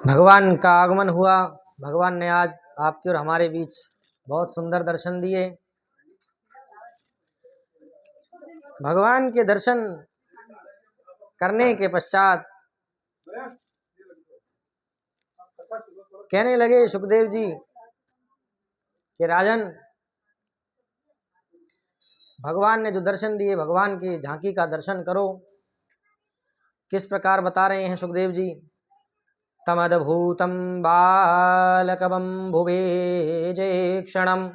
भगवान का आगमन हुआ। भगवान ने आज आपके और हमारे बीच बहुत सुंदर दर्शन दिए। भगवान के दर्शन करने के पश्चात कहने लगे सुखदेव जी कि राजन, भगवान ने जो दर्शन दिए, भगवान की झांकी का दर्शन करो। किस प्रकार बता रहे हैं सुखदेव जी। तमद्भूतं बालकवं भुवेजे क्षणं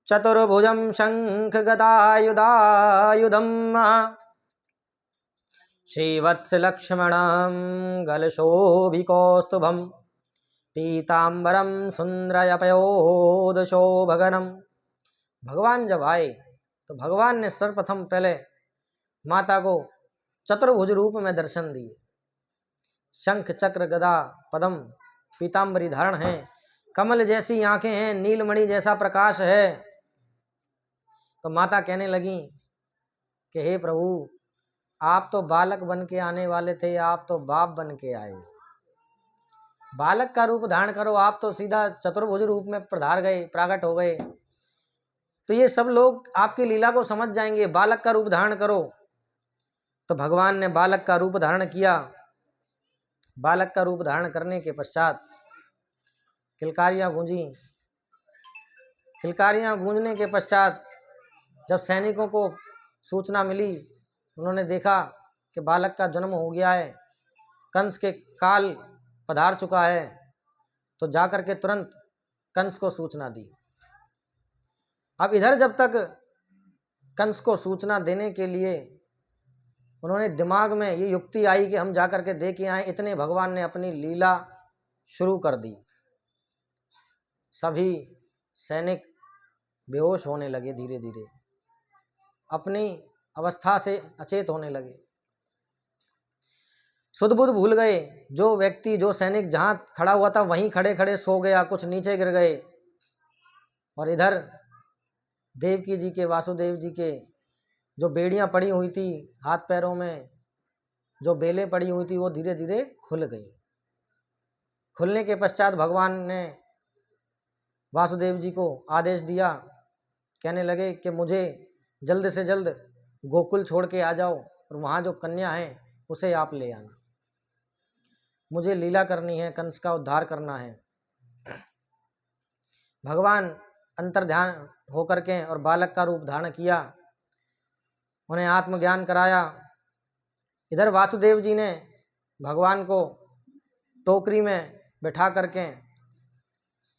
चतुर्भुजं शङ्खगदायुधायुधं श्रीवत्सलक्ष्मणं गलशोभिकौस्तुभं पीताम्बरं सुंदरयपयोदशोभगनम। भगवान जब आए तो भगवान ने सर्वप्रथम पहले माता को चतुर्भुज रूप में दर्शन दिए। शंख चक्र गदा पद्म पीताम्बरी धारण है, कमल जैसी आंखें हैं, नीलमणि जैसा प्रकाश है। तो माता कहने लगी कि हे प्रभु, आप तो बालक बन के आने वाले थे, आप तो बाप बन के आए। बालक का रूप धारण करो, आप तो सीधा चतुर्भुज रूप में पधार गए, प्रकट हो गए। तो ये सब लोग आपकी लीला को समझ जाएंगे, बालक का रूप धारण करो। तो भगवान ने बालक का रूप धारण किया। बालक का रूप धारण करने के पश्चात किलकारियां गूंजी। किलकारियां गूंजने के पश्चात जब सैनिकों को सूचना मिली, उन्होंने देखा कि बालक का जन्म हो गया है, कंस के काल पधार चुका है, तो जाकर के तुरंत कंस को सूचना दी। अब इधर जब तक कंस को सूचना देने के लिए उन्होंने दिमाग में ये युक्ति आई कि हम जाकर के देख के आए, इतने भगवान ने अपनी लीला शुरू कर दी। सभी सैनिक बेहोश होने लगे, धीरे धीरे अपनी अवस्था से अचेत होने लगे, सुध बुध भूल गए। जो व्यक्ति, जो सैनिक जहां खड़ा हुआ था वहीं खड़े खड़े सो गया, कुछ नीचे गिर गए। और इधर देवकी जी के, वासुदेव जी के जो बेड़ियां पड़ी हुई थी हाथ पैरों में, जो बेलें पड़ी हुई थी, वो धीरे धीरे खुल गई। खुलने के पश्चात भगवान ने वासुदेव जी को आदेश दिया, कहने लगे कि मुझे जल्द से जल्द गोकुल छोड़ के आ जाओ और वहाँ जो कन्या है उसे आप ले आना, मुझे लीला करनी है, कंस का उद्धार करना है। भगवान अंतर्ध्यान होकर के और बालक का रूप धारण किया, उन्हें आत्मज्ञान कराया। इधर वासुदेव जी ने भगवान को टोकरी में बैठा करके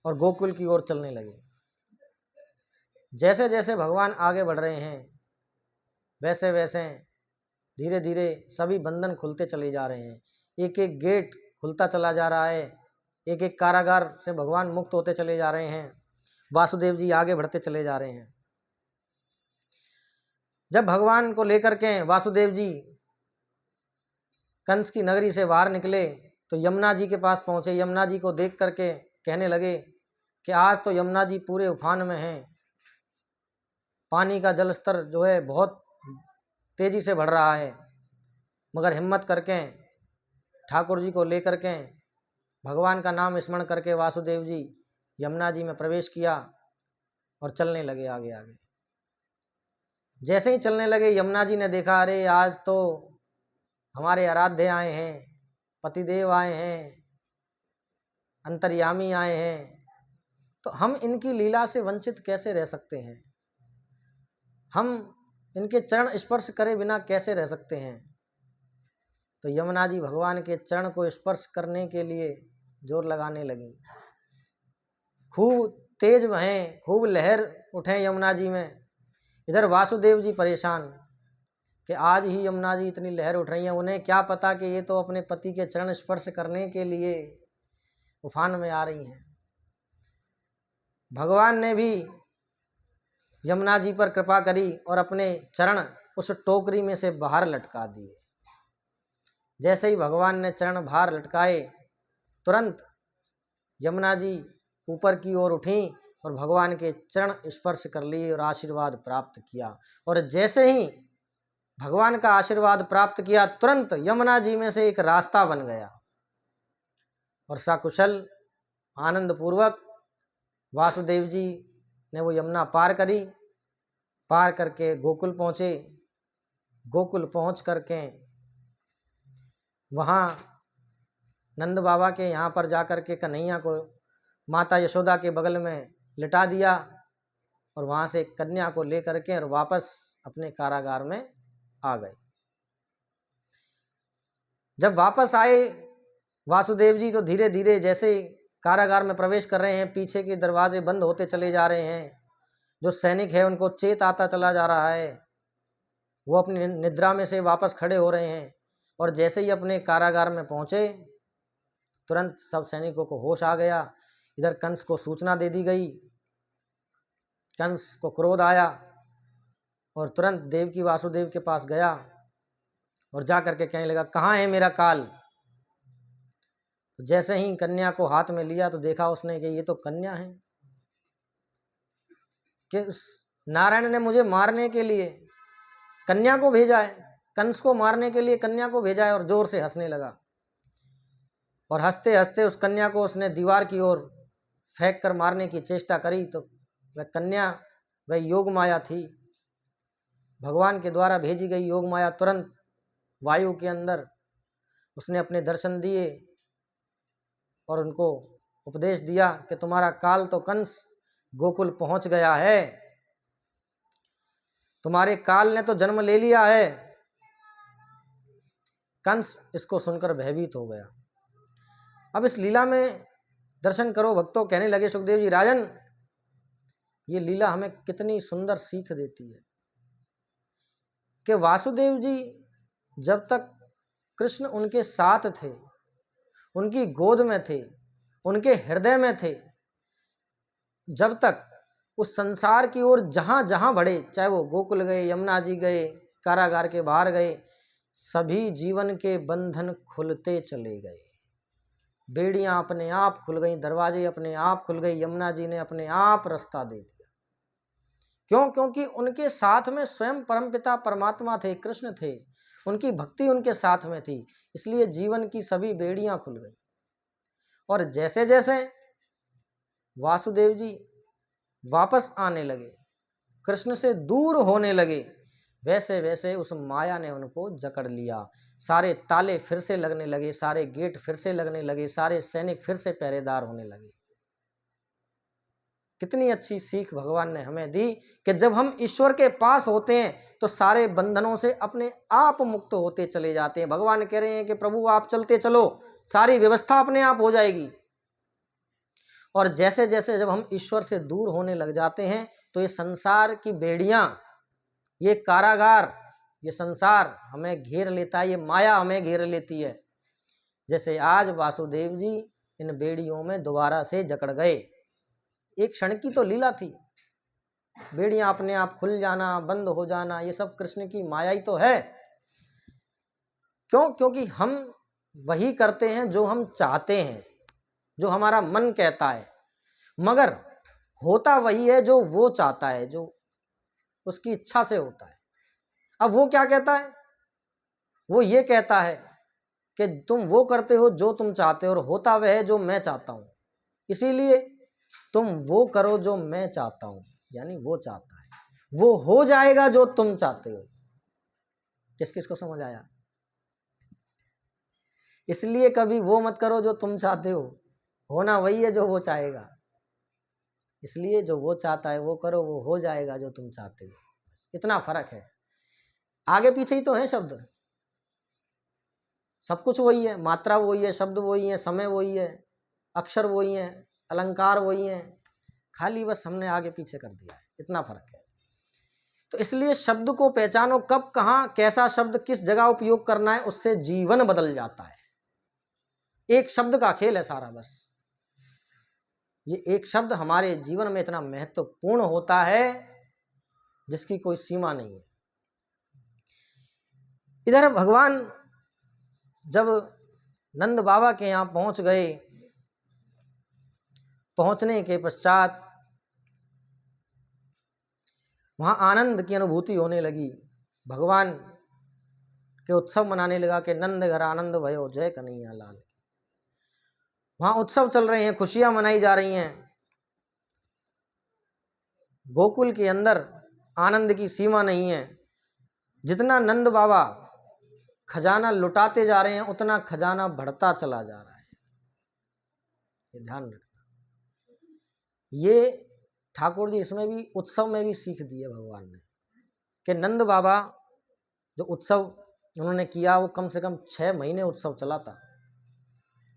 और गोकुल की ओर चलने लगे। जैसे जैसे भगवान आगे बढ़ रहे हैं, वैसे वैसे धीरे धीरे सभी बंधन खुलते चले जा रहे हैं। एक एक गेट खुलता चला जा रहा है, एक एक कारागार से भगवान मुक्त होते चले जा रहे हैं। वासुदेव जी आगे बढ़ते चले जा रहे हैं। जब भगवान को लेकर के वासुदेव जी कंस की नगरी से बाहर निकले तो यमुना जी के पास पहुंचे। यमुना जी को देख करके कहने लगे कि आज तो यमुना जी पूरे उफान में हैं, पानी का जल स्तर जो है बहुत तेजी से बढ़ रहा है। मगर हिम्मत करके ठाकुर जी को लेकर के भगवान का नाम स्मरण करके वासुदेव जी यमुना जी में प्रवेश किया और चलने लगे आगे आगे। जैसे ही चलने लगे, यमुना जी ने देखा, अरे आज तो हमारे आराध्य आए हैं, पतिदेव आए हैं, अंतर्यामी आए हैं, तो हम इनकी लीला से वंचित कैसे रह सकते हैं, हम इनके चरण स्पर्श करे बिना कैसे रह सकते हैं। तो यमुना जी भगवान के चरण को स्पर्श करने के लिए जोर लगाने लगी। खूब तेज बहें, खूब लहर उठे यमुना जी में। इधर वासुदेव जी परेशान कि आज ही यमुना जी इतनी लहर उठ रही है, उन्हें क्या पता कि ये तो अपने पति के चरण स्पर्श करने के लिए उफान में आ रही हैं। भगवान ने भी यमुना जी पर कृपा करी और अपने चरण उस टोकरी में से बाहर लटका दिए। जैसे ही भगवान ने चरण बाहर लटकाए, तुरंत यमुना जी ऊपर की ओर उठी और भगवान के चरण स्पर्श कर लिए और आशीर्वाद प्राप्त किया। और जैसे ही भगवान का आशीर्वाद प्राप्त किया, तुरंत यमुना जी में से एक रास्ता बन गया और सकुशल आनंद पूर्वक वासुदेव जी ने वो यमुना पार करी। पार करके गोकुल पहुँचे। गोकुल पहुँच करके वहाँ नंद बाबा के यहाँ पर जाकर के कन्हैया को माता यशोदा के बगल में लिटा दिया और वहाँ से कन्या को लेकर के और वापस अपने कारागार में आ गए। जब वापस आए वासुदेव जी तो धीरे धीरे जैसे कारागार में प्रवेश कर रहे हैं, पीछे के दरवाजे बंद होते चले जा रहे हैं। जो सैनिक है उनको चेत आता चला जा रहा है, वो अपनी निद्रा में से वापस खड़े हो रहे हैं और जैसे ही अपने कारागार में पहुँचे तुरंत सब सैनिकों को होश आ गया। इधर कंस को सूचना दे दी गई। कंस को क्रोध आया और तुरंत देवकी वासुदेव के पास गया और जा करके कहने लगा, कहाँ है मेरा काल। जैसे ही कन्या को हाथ में लिया तो देखा उसने कि ये तो कन्या है, कि नारायण ने मुझे मारने के लिए कन्या को भेजा है, कंस को मारने के लिए कन्या को भेजा है। और जोर से हंसने लगा और हंसते हंसते उस कन्या को उसने दीवार की ओर फेंक कर मारने की चेष्टा करी। तो वह कन्या वह योग माया थी, भगवान के द्वारा भेजी गई योग माया तुरंत वायु के अंदर उसने अपने दर्शन दिए और उनको उपदेश दिया कि तुम्हारा काल तो कंस गोकुल पहुंच गया है, तुम्हारे काल ने तो जन्म ले लिया है। कंस इसको सुनकर भयभीत हो गया। अब इस लीला में दर्शन करो भक्तों, कहने लगे सुखदेव जी, राजन ये लीला हमें कितनी सुंदर सीख देती है कि वासुदेव जी जब तक कृष्ण उनके साथ थे, उनकी गोद में थे, उनके हृदय में थे, जब तक उस संसार की ओर जहाँ जहाँ बढ़े, चाहे वो गोकुल गए, यमुना जी गए, कारागार के बाहर गए, सभी जीवन के बंधन खुलते चले गए। बेड़ियाँ अपने आप खुल गई, दरवाजे अपने आप खुल गए, यमुना जी ने अपने आप रास्ता दे दिया। क्यों? क्योंकि उनके साथ में स्वयं परमपिता परमात्मा थे, कृष्ण थे, उनकी भक्ति उनके साथ में थी, इसलिए जीवन की सभी बेड़ियाँ खुल गई। और जैसे जैसे वासुदेव जी वापस आने लगे, कृष्ण से दूर होने लगे, वैसे वैसे उस माया ने उनको जकड़ लिया। सारे ताले फिर से लगने लगे, सारे गेट फिर से लगने लगे, सारे सैनिक फिर से पहरेदार होने लगे। कितनी अच्छी सीख भगवान ने हमें दी कि जब हम ईश्वर के पास होते हैं तो सारे बंधनों से अपने आप मुक्त होते चले जाते हैं। भगवान कह रहे हैं कि प्रभु आप चलते चलो, सारी व्यवस्था अपने आप हो जाएगी। और जैसे जैसे जब हम ईश्वर से दूर होने लग जाते हैं तो ये संसार की बेड़ियां, ये कारागार, ये संसार हमें घेर लेता है, ये माया हमें घेर लेती है। जैसे आज वासुदेव जी इन बेड़ियों में दोबारा से जकड़ गए। एक क्षण की तो लीला थी, बेड़ियां अपने आप खुल जाना, बंद हो जाना, ये सब कृष्ण की माया ही तो है। क्यों? क्योंकि हम वही करते हैं जो हम चाहते हैं, जो हमारा मन कहता है, मगर होता वही है जो वो चाहता है, जो उसकी इच्छा से होता है। अब वो क्या कहता है? वो ये कहता है कि तुम वो करते हो जो तुम चाहते हो और होता वह है जो मैं चाहता हूं, इसीलिए तुम वो करो जो मैं चाहता हूं। यानी वो चाहता है, वो हो जाएगा जो तुम चाहते हो। किस किस को समझ आया? इसलिए कभी वो मत करो जो तुम चाहते हो, होना वही है जो वो चाहेगा। इसलिए जो वो चाहता है वो करो, वो हो जाएगा जो तुम चाहते हो। इतना फर्क है, आगे पीछे ही तो है शब्द, सब कुछ वही है, मात्रा वही है, शब्द वही है, समय वही है, अक्षर वही है, अलंकार वही है, खाली बस हमने आगे पीछे कर दिया है, इतना फर्क है। तो इसलिए शब्द को पहचानो, कब कहाँ कैसा शब्द किस जगह उपयोग करना है, उससे जीवन बदल जाता है। एक शब्द का खेल है सारा, बस ये एक शब्द हमारे जीवन में इतना महत्वपूर्ण होता है जिसकी कोई सीमा नहीं है। इधर भगवान जब नंद बाबा के यहाँ पहुंच गए, पहुंचने के पश्चात वहाँ आनंद की अनुभूति होने लगी। भगवान कि उत्सव मनाने लगा कि नंद घर आनंद भयो जय कन्हैया लाल। वहां उत्सव चल रहे हैं, खुशियां मनाई जा रही हैं, गोकुल के अंदर आनंद की सीमा नहीं है। जितना नंद बाबा खजाना लुटाते जा रहे हैं उतना खजाना बढ़ता चला जा रहा है। ये ध्यान रखना। ये ठाकुर जी इसमें भी उत्सव में भी सीख दी है भगवान ने कि नंद बाबा जो उत्सव उन्होंने किया वो कम से कम 6 महीने उत्सव चला था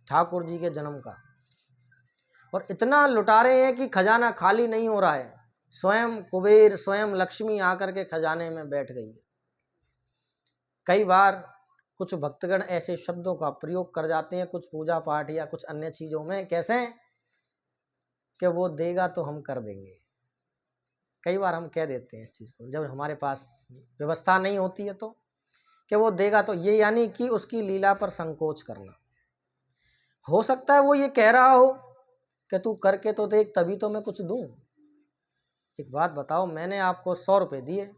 ठाकुर जी के जन्म का, और इतना लुटा रहे हैं कि खजाना खाली नहीं हो रहा है। स्वयं कुबेर स्वयं लक्ष्मी आकर के खजाने में बैठ गई है। कई बार कुछ भक्तगण ऐसे शब्दों का प्रयोग कर जाते हैं कुछ पूजा पाठ या कुछ अन्य चीजों में, कैसे कि वो देगा तो हम कर देंगे। कई बार हम कह देते हैं इस चीज को जब हमारे पास व्यवस्था नहीं होती है तो, कि वो देगा तो, ये यानी कि उसकी लीला पर संकोच करना। हो सकता है वो ये कह रहा हो कि तू करके तो देख तभी तो मैं कुछ दूं। एक बात बताओ, मैंने आपको 100 रुपये दिए,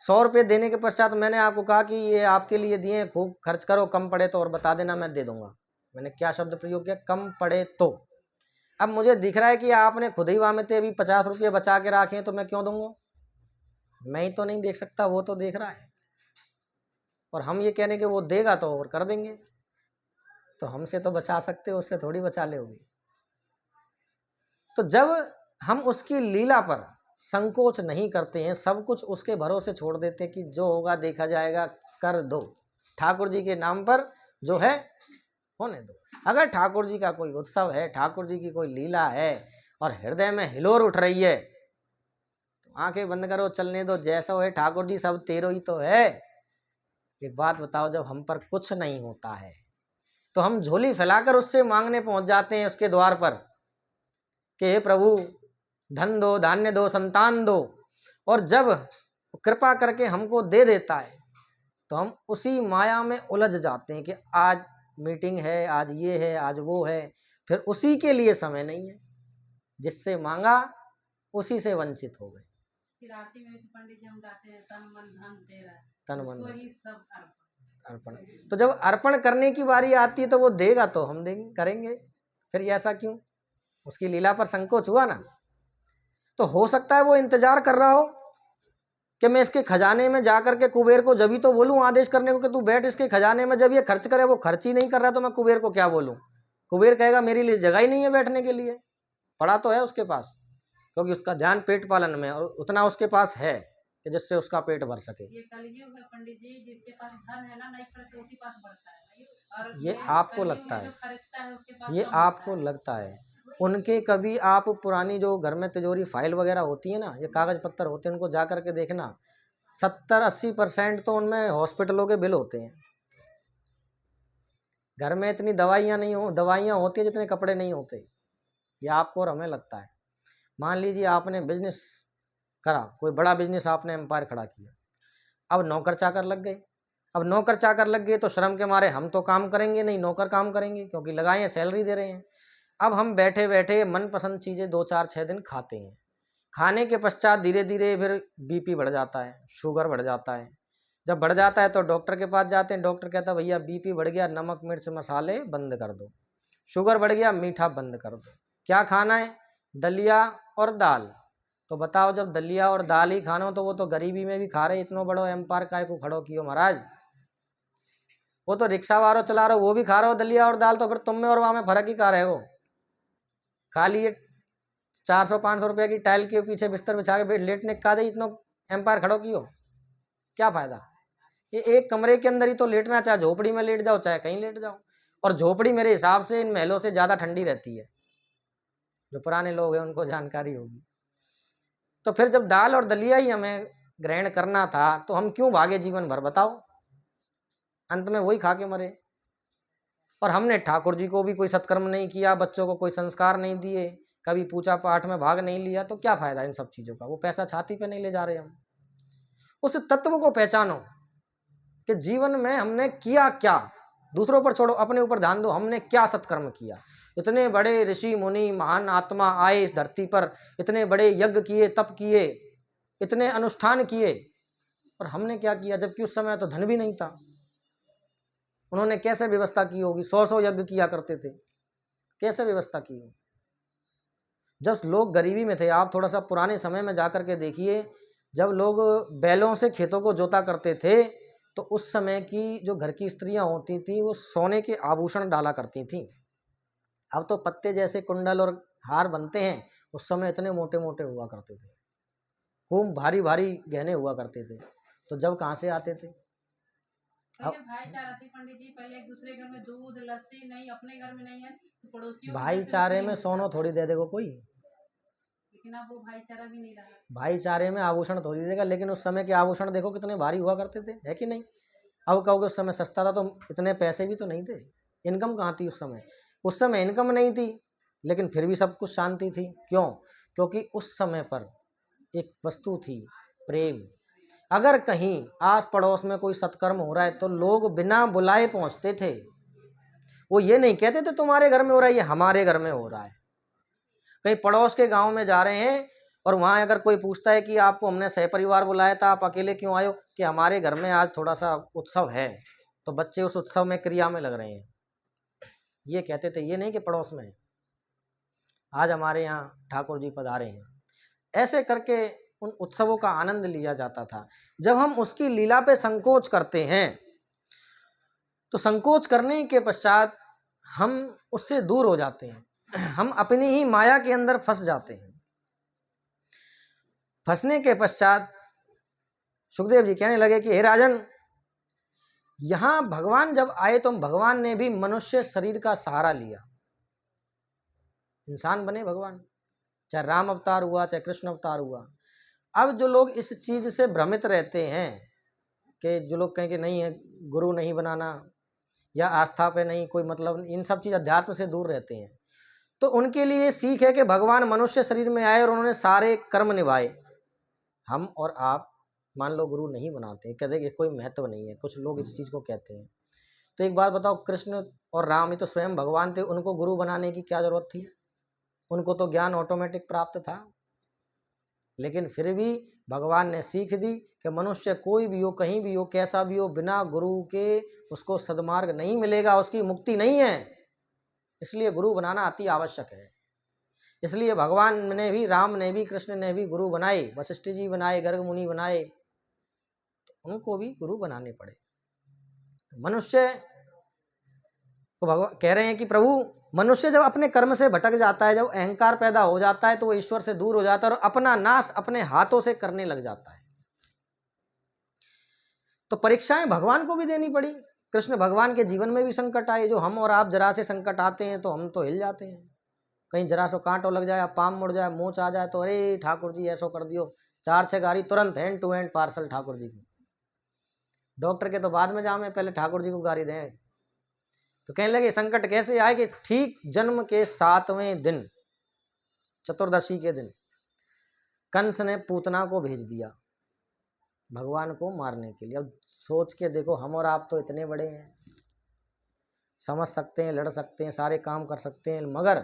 100 रुपये देने के पश्चात मैंने आपको कहा कि ये आपके लिए दिए, खूब खर्च करो, कम पड़े तो और बता देना मैं दे दूंगा। मैंने क्या शब्द प्रयोग किया? कम पड़े तो। अब मुझे दिख रहा है कि आपने खुद ही वामिते अभी 50 रुपये बचा के रखे हैं तो मैं क्यों दूंगा? मैं ही तो नहीं देख सकता, वो तो देख रहा है। और हम ये कहने के वो देगा तो और कर देंगे, तो हमसे तो बचा सकते हो, उससे थोड़ी बचा लोगे। तो जब हम उसकी लीला पर संकोच नहीं करते हैं, सब कुछ उसके भरोसे छोड़ देते हैं कि जो होगा देखा जाएगा, कर दो, ठाकुर जी के नाम पर जो है होने दो। अगर ठाकुर जी का कोई उत्सव है, ठाकुर जी की कोई लीला है और हृदय में हिलोर उठ रही है तो आंखें बंद करो, चलने दो, जैसा है ठाकुर जी सब तेरो ही तो है। एक बात बताओ, जब हम पर कुछ नहीं होता है तो हम झोली फैलाकर उससे मांगने पहुंच जाते हैं उसके द्वार पर कि हे प्रभु धन दो, धान्य दो, संतान दो, और जब कृपा करके हमको दे देता है तो हम उसी माया में उलझ जाते हैं कि आज मीटिंग है, आज ये है, आज वो है, फिर उसी के लिए समय नहीं है, जिससे मांगा उसी से वंचित हो गए। फिर आरती में पंडित जी हम गाते हैं तन मन धन तेरा, तन मन उसको ही सब अर्पण। तो जब अर्पण करने की बारी आती है तो वो देगा तो हम देंगे, करेंगे, फिर ऐसा क्यों? उसकी लीला पर संकोच हुआ ना। तो हो सकता है वो इंतजार कर रहा हो कि मैं इसके खजाने में जाकर के कुबेर को जब ही तो बोलूं आदेश करने को कि तू बैठ इसके खजाने में, जब ये खर्च करे, वो खर्च ही नहीं कर रहा तो मैं कुबेर को क्या बोलूं? कुबेर कहेगा मेरे लिए जगह ही नहीं है बैठने के लिए। पड़ा तो है उसके पास, क्योंकि उसका ध्यान पेट पालन में और उतना उसके पास है कि जिससे उसका पेट भर सके। ये कलयुग है पंडित जी, जिसके पास धन है ना नहीं पड़ते उसी पास बढ़ता है, और ये आपको लगता है, जो खरीदता है उसके पास ये कम होता आपको है। लगता है। उनके कभी आप पुरानी जो घर में तिजोरी फाइल वगैरह होती है ना, ये कागज पत्तर होते हैं, उनको जा करके देखना, 70-80% तो उनमें हॉस्पिटलों के बिल होते हैं। घर में इतनी दवाइयाँ होती हैं जितने कपड़े नहीं होते। ये आपको और हमें लगता है। मान लीजिए आपने बिजनेस करा, कोई बड़ा बिजनेस आपने एम्पायर खड़ा किया, अब नौकर चाकर लग गए। अब नौकर चाकर लग गए तो शर्म के मारे हम तो काम करेंगे नहीं, नौकर काम करेंगे, क्योंकि लगाए हैं, सैलरी दे रहे हैं। अब हम बैठे बैठे मनपसंद चीज़ें 2-4-6 दिन खाते हैं। खाने के पश्चात धीरे धीरे फिर बीपी बढ़ जाता है, शुगर बढ़ जाता है। जब बढ़ जाता है तो डॉक्टर के पास जाते हैं, डॉक्टर कहता है भैया बीपी बढ़ गया, नमक मिर्च मसाले बंद कर दो। शुगर बढ़ गया, मीठा बंद कर दो। क्या खाना है? दलिया और दाल। तो बताओ, जब दलिया और दाल ही खाना हो तो वो तो गरीबी में भी खा रहे, इतना बड़ो एम्पायर काय को खड़ो कियो महाराज। वो तो रिक्शा वालों चला रहे हो, वो भी खा रहे हो दलिया और दाल, तो फिर तुम में और वहाँ में फर्क ही खा रहे हो। खाली ये 400-500 रुपये की टाइल के पीछे बिस्तर बिछा के लेटने का दे, इतना एम्पायर खड़ो कियो, क्या फायदा? ये एक कमरे के अंदर ही तो लेटना, चाहे झोपड़ी में लेट जाओ चाहे कहीं लेट जाओ। और झोपड़ी मेरे हिसाब से इन महलों से ज़्यादा ठंडी रहती है, जो पुराने लोग हैं उनको जानकारी होगी। तो फिर जब दाल और दलिया ही हमें ग्रहण करना था तो हम क्यों भागे जीवन भर, बताओ? अंत में वही खा के मरे। और हमने ठाकुर जी को भी कोई सत्कर्म नहीं किया, बच्चों को कोई संस्कार नहीं दिए, कभी पूजा पाठ में भाग नहीं लिया, तो क्या फायदा इन सब चीज़ों का? वो पैसा छाती पे नहीं ले जा रहे हम। उस तत्व को पहचानो कि जीवन में हमने किया क्या। दूसरों पर छोड़ो, अपने ऊपर ध्यान दो, हमने क्या सत्कर्म किया। इतने बड़े ऋषि मुनि महान आत्मा आए इस धरती पर, इतने बड़े यज्ञ किए, तप किए, इतने अनुष्ठान किए, और हमने क्या किया, जबकि उस समय तो धन भी नहीं था। उन्होंने कैसे व्यवस्था की होगी, 100-100 यज्ञ किया करते थे, कैसे व्यवस्था की होगी। जब लोग गरीबी में थे, आप थोड़ा सा पुराने समय में जा कर के देखिए, जब लोग बैलों से खेतों को जोता करते थे तो उस समय की जो घर की स्त्रियां होती थी वो सोने के आभूषण डाला करती थी। अब तो पत्ते जैसे कुंडल और हार बनते हैं, उस समय इतने मोटे मोटे हुआ करते थे, खूब भारी भारी गहने हुआ करते थे, तो जब कहाँ से आते थे। पहले भाईचारा थी पंडित जी, पहले एक दूसरे घर में दूध लस्सी नहीं, अपने घर में नहीं है तो पड़ोसियों के घर से भाईचारे उतनी में मिलता सोना था। थोड़ी दे देगा कोई, लेकिन अब वो भाईचारा भी नहीं रहा। भाईचारे में आभूषण थोड़ी देगा, लेकिन उस समय के आभूषण देखो कितने भारी हुआ करते थे, है कि नहीं। अब कहोगे उस समय सस्ता था, तो इतने पैसे भी तो नहीं थे, इनकम कहाँ थी उस समय। उस समय इनकम नहीं थी, लेकिन फिर भी सब कुछ शांति थी। क्यों? क्योंकि उस समय पर एक वस्तु थी, प्रेम। अगर कहीं आस पड़ोस में कोई सत्कर्म हो रहा है तो लोग बिना बुलाए पहुंचते थे, वो ये नहीं कहते थे तुम्हारे घर में हो रहा है, ये हमारे घर में हो रहा है। कहीं पड़ोस के गांव में जा रहे हैं और वहां अगर कोई पूछता है कि आपको हमने सहपरिवार बुलाया था, आप अकेले क्यों आए हो, कि हमारे घर में आज थोड़ा सा उत्सव है, तो बच्चे उस उत्सव में क्रिया में लग रहे हैं, ये कहते थे। ये नहीं कि पड़ोस में आज हमारे यहाँ ठाकुर जी पधारे हैं। ऐसे करके उन उत्सवों का आनंद लिया जाता था। जब हम उसकी लीला पे संकोच करते हैं तो संकोच करने के पश्चात हम उससे दूर हो जाते हैं, हम अपनी ही माया के अंदर फंस जाते हैं। फंसने के पश्चात सुखदेव जी कहने लगे कि हे राजन, यहां भगवान जब आए तो भगवान ने भी मनुष्य शरीर का सहारा लिया, इंसान बने भगवान, चाहे राम अवतार हुआ चाहे कृष्ण अवतार हुआ। अब जो लोग इस चीज से भ्रमित रहते हैं कि जो लोग कहें कि नहीं है, गुरु नहीं बनाना या आस्था पे नहीं कोई मतलब, इन सब चीज अध्यात्म से दूर रहते हैं, तो उनके लिए सीख है कि भगवान मनुष्य शरीर में आए और उन्होंने सारे कर्म निभाए। हम और आप मान लो गुरु नहीं बनाते, कहते कि कोई महत्व नहीं है, कुछ लोग इस चीज को कहते हैं। तो एक बात बताओ, कृष्ण और राम ही तो स्वयं भगवान थे, उनको गुरु बनाने की क्या जरूरत थी? उनको तो ज्ञान ऑटोमेटिक प्राप्त था। लेकिन फिर भी भगवान ने सीख दी कि मनुष्य कोई भी हो, कहीं भी हो, कैसा भी हो, बिना गुरु के उसको सद्मार्ग नहीं मिलेगा, उसकी मुक्ति नहीं है। इसलिए गुरु बनाना अति आवश्यक है। इसलिए भगवान ने भी, राम ने भी, कृष्ण ने भी गुरु बनाए, वशिष्ठ जी बनाए, गर्ग मुनि बनाए, तो उनको भी गुरु बनाने पड़े। मनुष्य को भगवान कह रहे हैं कि प्रभु, मनुष्य जब अपने कर्म से भटक जाता है, जब अहंकार पैदा हो जाता है, तो वो ईश्वर से दूर हो जाता है और अपना नाश अपने हाथों से करने लग जाता है। तो परीक्षाएं भगवान को भी देनी पड़ी। कृष्ण भगवान के जीवन में भी संकट आए, जो हम और आप जरा से संकट आते हैं तो हम तो हिल जाते हैं। कहीं जरा सो कांटो लग जाए, पाम मुड़ जाए, मोच आ जाए, तो अरे ठाकुर जी ऐसो कर दियो, 4-6 गाड़ी तुरंत hand to hand parcel Thakur ji की। डॉक्टर के तो बाद में जामे, पहले ठाकुर जी को गाड़ी दें। तो कहने लगे संकट कैसे आए कि ठीक जन्म के 7वें दिन, चतुर्दशी के दिन, कंस ने पूतना को भेज दिया भगवान को मारने के लिए। अब सोच के देखो, हम और आप तो इतने बड़े हैं, समझ सकते हैं, लड़ सकते हैं, सारे काम कर सकते हैं, मगर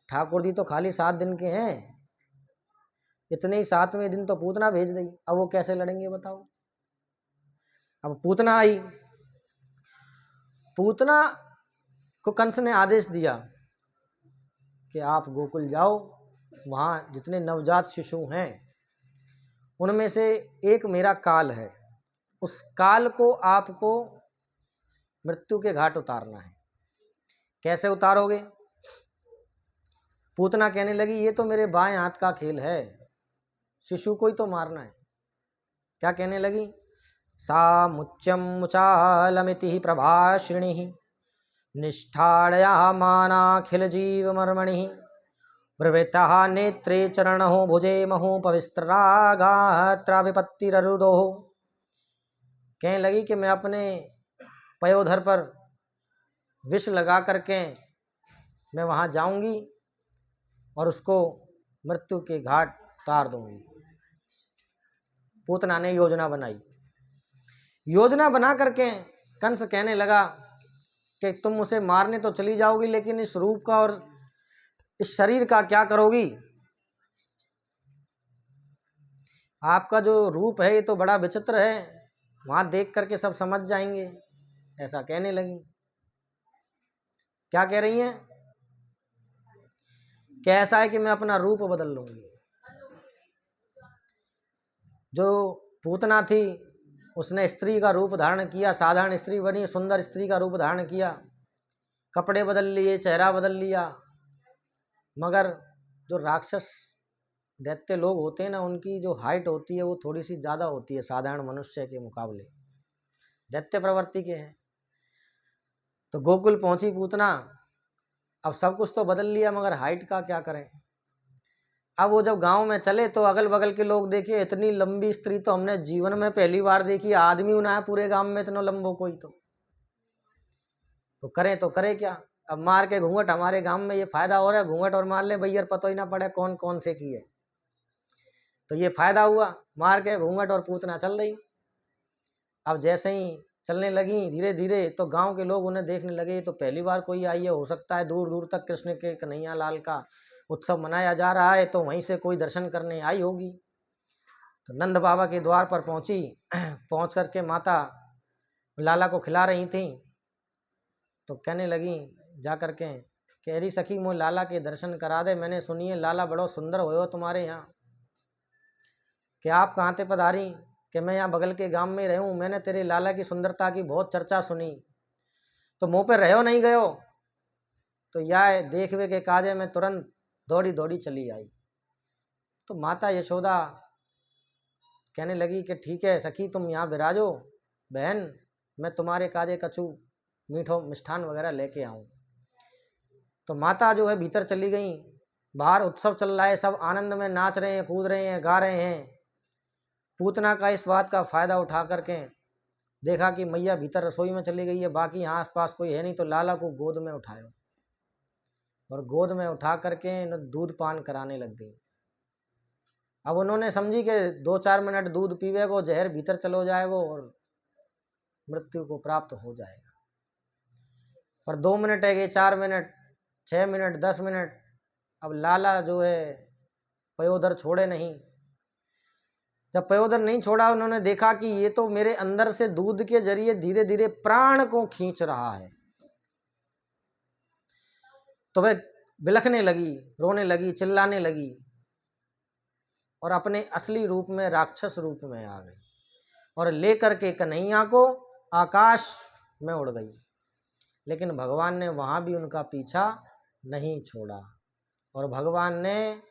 ठाकुर जी तो खाली 7 दिन के हैं, इतने ही 7वें दिन तो पूतना भेज दी। अब वो कैसे लड़ेंगे बताओ। अब पूतना आई, पूतना को कंस ने आदेश दिया कि आप गोकुल जाओ, वहाँ जितने नवजात शिशु हैं उनमें से एक मेरा काल है, उस काल को आपको मृत्यु के घाट उतारना है। कैसे उतारोगे? पूतना कहने लगी ये तो मेरे बाएं हाथ का खेल है, शिशु को ही तो मारना है। क्या कहने लगी? सा मुच्यम मुचालमिति प्रभाषिणी निष्ठाड़या मानाखिल जीव मर्मणि प्रवृत्ता नेत्रे चरणो भुजे महो पविस्त्रागात्रा विपत्तिररुदो। कहने लगी कि मैं अपने पयोधर पर विष लगा करके मैं वहाँ जाऊंगी और उसको मृत्यु के घाट उतार दूंगी। पूतना ने योजना बनाई। योजना बना करके कंस कहने लगा कि तुम उसे मारने तो चली जाओगी, लेकिन इस रूप का और इस शरीर का क्या करोगी? आपका जो रूप है ये तो बड़ा विचित्र है, वहां देख करके सब समझ जाएंगे, ऐसा कहने लगी। क्या कह रही हैं? कैसा है कि मैं अपना रूप बदल लूंगी। जो पूतना थी उसने स्त्री का रूप धारण किया, साधारण स्त्री बनी, सुंदर स्त्री का रूप धारण किया, कपड़े बदल लिए, चेहरा बदल लिया। मगर जो राक्षस दैत्य लोग होते हैं ना, उनकी जो हाइट होती है वो थोड़ी सी ज़्यादा होती है साधारण मनुष्य के मुकाबले, दैत्य प्रवृत्ति के हैं। तो गोकुल पहुंची पूतना, अब सब कुछ तो बदल लिया मगर हाइट का क्या करें। अब वो जब गांव में चले तो अगल बगल के लोग देखे, इतनी लंबी स्त्री तो हमने जीवन में पहली बार देखी, आदमी ना है पूरे गांव में इतना लंबो कोई। तो करें क्या। अब मार के घूंघट, हमारे गांव में ये फायदा हो रहा है, घूंघट और मार ले भैया, पता ही ना पड़े कौन कौन से की है। तो ये फायदा हुआ, मार के घूंघट और पूतना चल रही। अब जैसे ही चलने लगी धीरे धीरे तो गांव के लोग उन्हें देखने लगे, तो पहली बार कोई आई है, हो सकता है दूर दूर तक कृष्ण के कन्हैया लाल का उत्सव मनाया जा रहा है, तो वहीं से कोई दर्शन करने आई होगी। तो नंद बाबा के द्वार पर पहुंची, पहुंच करके माता लाला को खिला रही थी। तो कहने लगी जा करके, कह रही सखी मोह लाला के दर्शन करा दे, मैंने सुनिए लाला बड़ो सुंदर हो तुम्हारे यहाँ। क्या आप कहाँ थे पधारी? कि मैं यहाँ बगल के गांव में रहूँ, मैंने तेरे लाला की सुंदरता की बहुत चर्चा सुनी, तो मुँह पे रहो नहीं गयो। तो यह देखवे के काजे में तुरंत दौड़ी दौड़ी चली आई। तो माता यशोदा कहने लगी कि ठीक है सखी, तुम यहाँ विराजो, बहन मैं तुम्हारे काजे कछु मीठो मिष्ठान वगैरह लेके आऊँ। तो माता जो है भीतर चली गई। बाहर उत्सव चल रहा है, सब आनंद में नाच रहे हैं, कूद रहे हैं, गा रहे हैं। पूतना का इस बात का फायदा उठा करके देखा कि मैया भीतर रसोई में चली गई है, बाकी यहाँ आसपास कोई है नहीं, तो लाला को गोद में उठाया और गोद में उठा करके दूध पान कराने लग गई। अब उन्होंने समझी कि 2-4 मिनट दूध पीवे को जहर भीतर चलो जाएगा और मृत्यु को प्राप्त हो जाएगा। पर 2 मिनट है, 4 मिनट, 6 मिनट, 10 मिनट, अब लाला जो है पयोधर छोड़े नहीं। जब पयोधर नहीं छोड़ा, उन्होंने देखा कि ये तो मेरे अंदर से दूध के जरिए धीरे धीरे प्राण को खींच रहा है। तो वह बिलखने लगी, रोने लगी, चिल्लाने लगी और अपने असली रूप में, राक्षस रूप में आ गई और लेकर के कन्हैया को आकाश में उड़ गई। लेकिन भगवान ने वहाँ भी उनका पीछा नहीं छोड़ा और भगवान ने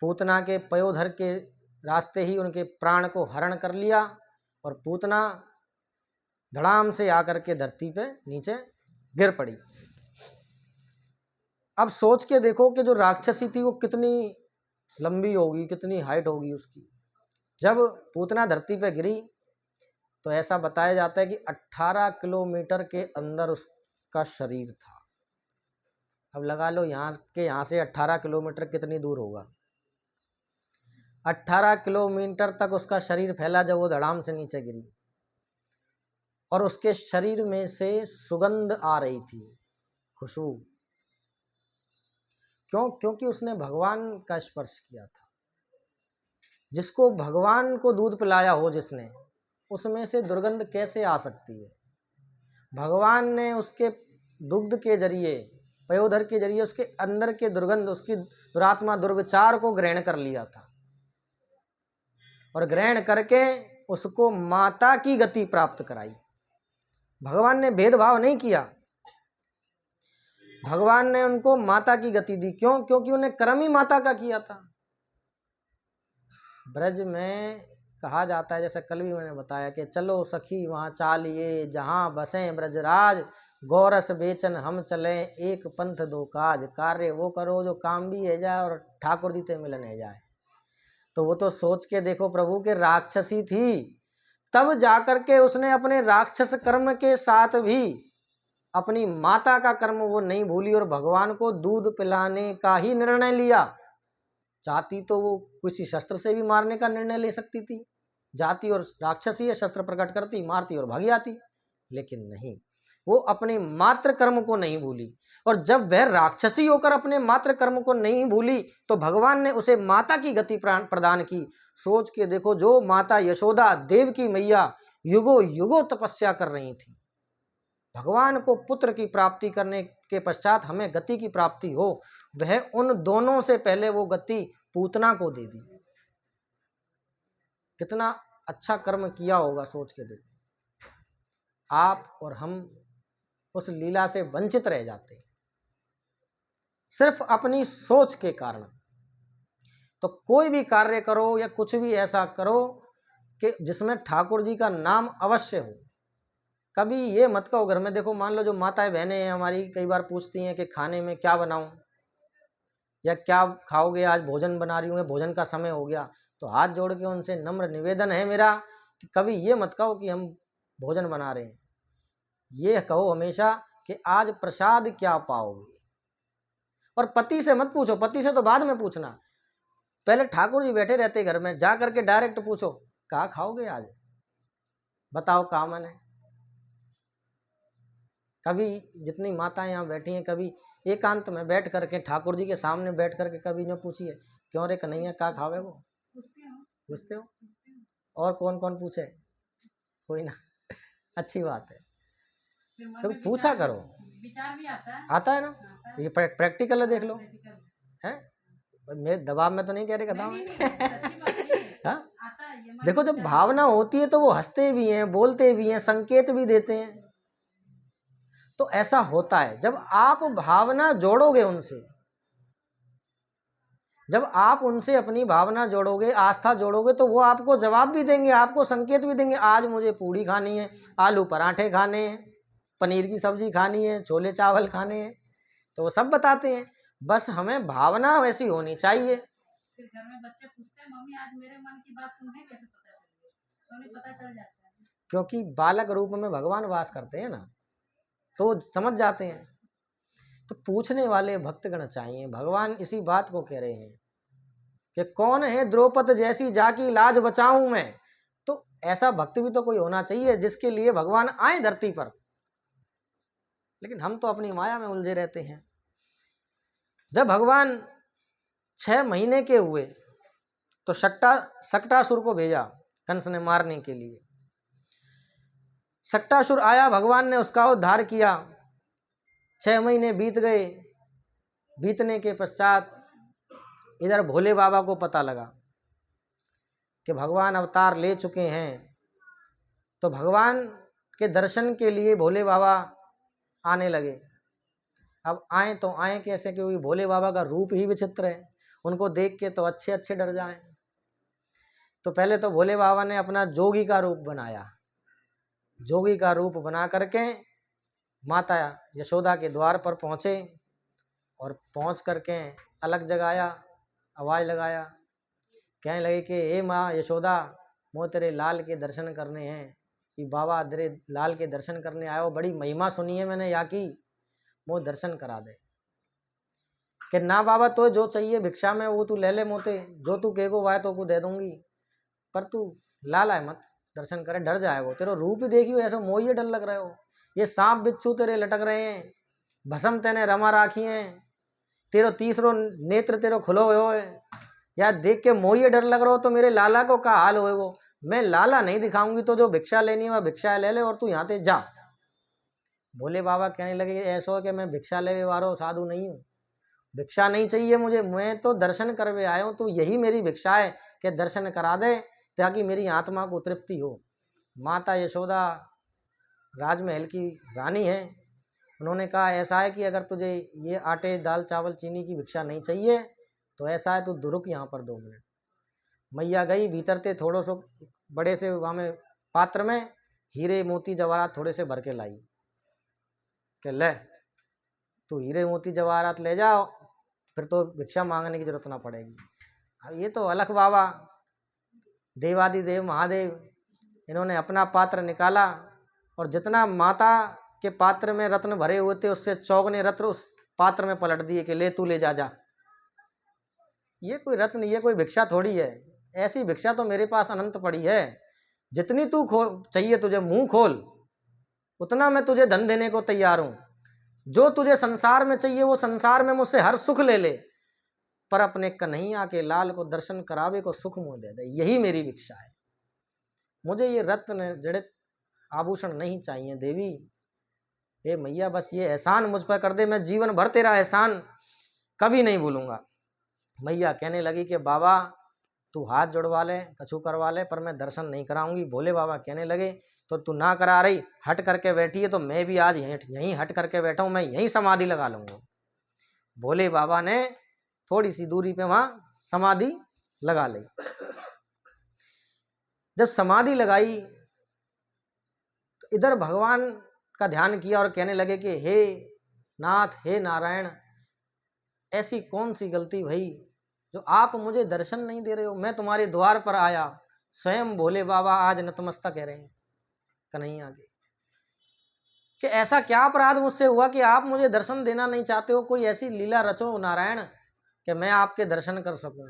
पूतना के पयोधर के रास्ते ही उनके प्राण को हरण कर लिया और पूतना धड़ाम से आकर के धरती पे नीचे गिर पड़ी। अब सोच के देखो कि जो राक्षसी थी वो कितनी लंबी होगी, कितनी हाइट होगी उसकी। जब पूतना धरती पे गिरी तो ऐसा बताया जाता है कि 18 किलोमीटर के अंदर उसका शरीर था। अब लगा लो यहाँ से 18 किलोमीटर कितनी दूर होगा। 18 किलोमीटर तक उसका शरीर फैला जब वो धड़ाम से नीचे गिरी और उसके शरीर में से सुगंध आ रही थी, खुशबू। क्यों? क्योंकि उसने भगवान का स्पर्श किया था। जिसको भगवान को दूध पिलाया हो जिसने, उसमें से दुर्गंध कैसे आ सकती है? भगवान ने उसके दुग्ध के जरिए, पयोधर के जरिए उसके अंदर के दुर्गंध, उसकी दुरात्मा, दुर्विचार को ग्रहण कर लिया था और ग्रहण करके उसको माता की गति प्राप्त कराई। भगवान ने भेदभाव नहीं किया, भगवान ने उनको माता की गति दी। क्यों? क्योंकि उन्हें कर्म ही माता का किया था। ब्रज में कहा जाता है, जैसे कल भी मैंने बताया, कि चलो सखी वहाँ चालिए जहाँ बसें ब्रजराज, गौरस बेचन हम चलें एक पंथ दो काज, कार्य वो करो जो काम भी है जाए और ठाकुर जी से मिलन है जाए। तो वो तो सोच के देखो प्रभु के राक्षसी थी, तब जाकर के उसने अपने राक्षस कर्म के साथ भी अपनी माता का कर्म वो नहीं भूली और भगवान को दूध पिलाने का ही निर्णय लिया। चाहती तो वो किसी शस्त्र से भी मारने का निर्णय ले सकती थी, जाती और राक्षसी है, शस्त्र प्रकट करती, मारती और भाग जाती, लेकिन नहीं, वो अपने मात्र कर्म को नहीं भूली। और जब वह राक्षसी होकर अपने मात्र कर्म को नहीं भूली तो भगवान ने उसे माता की गति प्रदान की। सोच के देखो, जो माता यशोदा देव की मैया युगों युगों तपस्या कर रही थी। भगवान को पुत्र की प्राप्ति करने के पश्चात हमें गति की प्राप्ति हो, वह उन दोनों से पहले वो गति पूतना को दे दी। कितना अच्छा कर्म किया होगा, सोच के देखो। आप और हम उस लीला से वंचित रह जाते हैं सिर्फ अपनी सोच के कारण। तो कोई भी कार्य करो या कुछ भी ऐसा करो कि जिसमें ठाकुर जी का नाम अवश्य हो। कभी ये मत कहो घर में, देखो मान लो जो माताएं बहनें हैं हमारी कई बार पूछती हैं कि खाने में क्या बनाऊं या क्या खाओगे, आज भोजन बना रही हूँ, भोजन का समय हो गया। तो हाथ जोड़ के उनसे नम्र निवेदन है मेरा कि कभी ये मत कहो कि हम भोजन बना रहे हैं। ये कहो हमेशा कि आज प्रसाद क्या पाओगे। और पति से मत पूछो, पति से तो बाद में पूछना, पहले ठाकुर जी बैठे रहते घर में, जा करके डायरेक्ट पूछो क्या खाओगे आज, बताओ क्या मन है। कभी जितनी माताएं यहाँ बैठी हैं, कभी एकांत में बैठ करके ठाकुर जी के सामने बैठ करके कभी न पूछिए क्यों रे कन्हैया क्या खावे वो, पूछते हो? और कौन कौन पूछे? कोई ना। अच्छी बात है, तो पूछा करो, विचार भी आता है ना, ये प्रैक्टिकल है, देख लो है। मेरे दबाव में तो नहीं कह रहे कदम हाँ, देखो जब भावना होती है तो वो हंसते भी हैं, बोलते भी हैं, संकेत भी देते हैं। तो ऐसा होता है जब आप भावना जोड़ोगे उनसे, जब आप उनसे अपनी भावना जोड़ोगे, आस्था जोड़ोगे, तो वो आपको जवाब भी देंगे, आपको संकेत भी देंगे। आज मुझे पूड़ी खानी है, आलू पराठे खाने हैं, पनीर की सब्जी खानी है, छोले चावल खाने हैं, तो वो सब बताते हैं। बस हमें भावना वैसी होनी चाहिए। फिर घर में बच्चे पूछते हैं मम्मी आज मेरे मन की बात तुम्हें कैसे पता चल गई? उन्हें पता चल जाता है, क्योंकि बालक रूप में भगवान वास करते हैं ना, तो समझ जाते हैं। तो पूछने वाले भक्तगण चाहिए। भगवान इसी बात को कह रहे हैं कि कौन है द्रौपद जैसी जाकी लाज बचाऊं मैं। तो ऐसा भक्त भी तो कोई होना चाहिए जिसके लिए भगवान आए धरती पर। लेकिन हम तो अपनी माया में उलझे रहते हैं। जब भगवान 6 महीने के हुए तो सक्टासुर को भेजा कंस ने मारने के लिए। सक्टासुर आया, भगवान ने उसका उद्धार किया। 6 महीने बीत गए। बीतने के पश्चात इधर भोले बाबा को पता लगा कि भगवान अवतार ले चुके हैं। तो भगवान के दर्शन के लिए भोले बाबा आने लगे। अब आए तो आए कैसे, क्योंकि भोले बाबा का रूप ही विचित्र है, उनको देख के तो अच्छे अच्छे डर जाएं। तो पहले तो भोले बाबा ने अपना जोगी का रूप बनाया। जोगी का रूप बना करके माता यशोदा के द्वार पर पहुँचे और पहुँच करके अलग जगाया, आवाज़ लगाया, कहने लगे कि हे माँ यशोदा, मोह तेरे लाल के दर्शन करने हैं। कि बाबा तेरे लाल के दर्शन करने आयो, बड़ी महिमा सुनी है मैंने यहाँ की, मोह दर्शन करा दे। कि ना बाबा, तो जो चाहिए भिक्षा में वो तू ले ले मोते, जो तू कहेगो वाय तो को दे दूंगी, पर तू लाल आए मत, दर्शन करे डर जाएगो। तेरा रूप ही देखियो ऐसा मोहिए डर लग रहे हो, ये सांप बिच्छू तेरे लटक रहे हैं, भस्म तेने रमा राखी हैं, तेरो तीसरो नेत्र तेरो खुलो हो है, या देख के मोहिए डर लग रहा हो। तो मेरे लाला को का हाल होएगो। मैं लाला नहीं दिखाऊंगी, तो जो भिक्षा लेनी है वह भिक्षा ले ले और तू यहाँ से जा। भोले बाबा कहने लगे ऐसा हो कि मैं भिक्षा लेवे वारो साधु नहीं हूँ, भिक्षा नहीं चाहिए मुझे, मैं तो दर्शन करवे आया हूँ। तो यही मेरी भिक्षा है कि दर्शन करा दे ताकि मेरी आत्मा को तृप्ति हो। माता यशोदा राजमहल की रानी है, उन्होंने कहा ऐसा है कि अगर तुझे ये आटे दाल चावल चीनी की भिक्षा नहीं चाहिए तो ऐसा है, तू दुरुक यहाँ पर 2 मिनट। मैया गई भीतर थे, थोड़ो सो बड़े से वहाँ में पात्र में हीरे मोती जवाहरात थोड़े से भर के लाई कि ले तू हीरे मोती जवाहरात ले जाओ, फिर तो भिक्षा मांगने की जरूरत ना पड़ेगी। अब ये तो अलख बाबा देवादिदेव महादेव, इन्होंने अपना पात्र निकाला और जितना माता के पात्र में रत्न भरे हुए थे उससे चौगने रत्न उस पात्र में पलट दिए कि ले तू ले जा जा। ये कोई रत्न, ये कोई भिक्षा थोड़ी है, ऐसी भिक्षा तो मेरे पास अनंत पड़ी है। जितनी तू चाहिए तुझे मुंह खोल, उतना मैं तुझे धन देने को तैयार हूँ। जो तुझे संसार में चाहिए वो संसार में मुझसे हर सुख ले ले, पर अपने कन्हैया के लाल को दर्शन करावे को सुख मुँह दे दे, यही मेरी भिक्षा है। मुझे ये रत्न जड़ित आभूषण नहीं चाहिए देवी। हे मैया बस ये एहसान मुझ पर कर दे, मैं जीवन भर तेरा एहसान कभी नहीं भूलूंगा। मैया कहने लगी कि बाबा तू हाथ जुड़वा ले, कछु करवा ले, पर मैं दर्शन नहीं कराऊंगी। भोले बाबा कहने लगे तो तू ना करा रही, हट करके बैठी है तो मैं भी आज यहीं हट करके बैठा हूँ, मैं यहीं समाधि लगा लूंगा। भोले बाबा ने थोड़ी सी दूरी पे वहां समाधि लगा ली। जब समाधि लगाई तो इधर भगवान का ध्यान किया और कहने लगे कि हे नाथ, हे नारायण, ऐसी कौन सी गलती भई जो आप मुझे दर्शन नहीं दे रहे हो। मैं तुम्हारे द्वार पर आया, स्वयं भोले बाबा आज नतमस्तक कह रहे हैं कन्हैया के कि ऐसा क्या अपराध मुझसे हुआ कि आप मुझे दर्शन देना नहीं चाहते हो। कोई ऐसी लीला रचो नारायण कि मैं आपके दर्शन कर सकूं।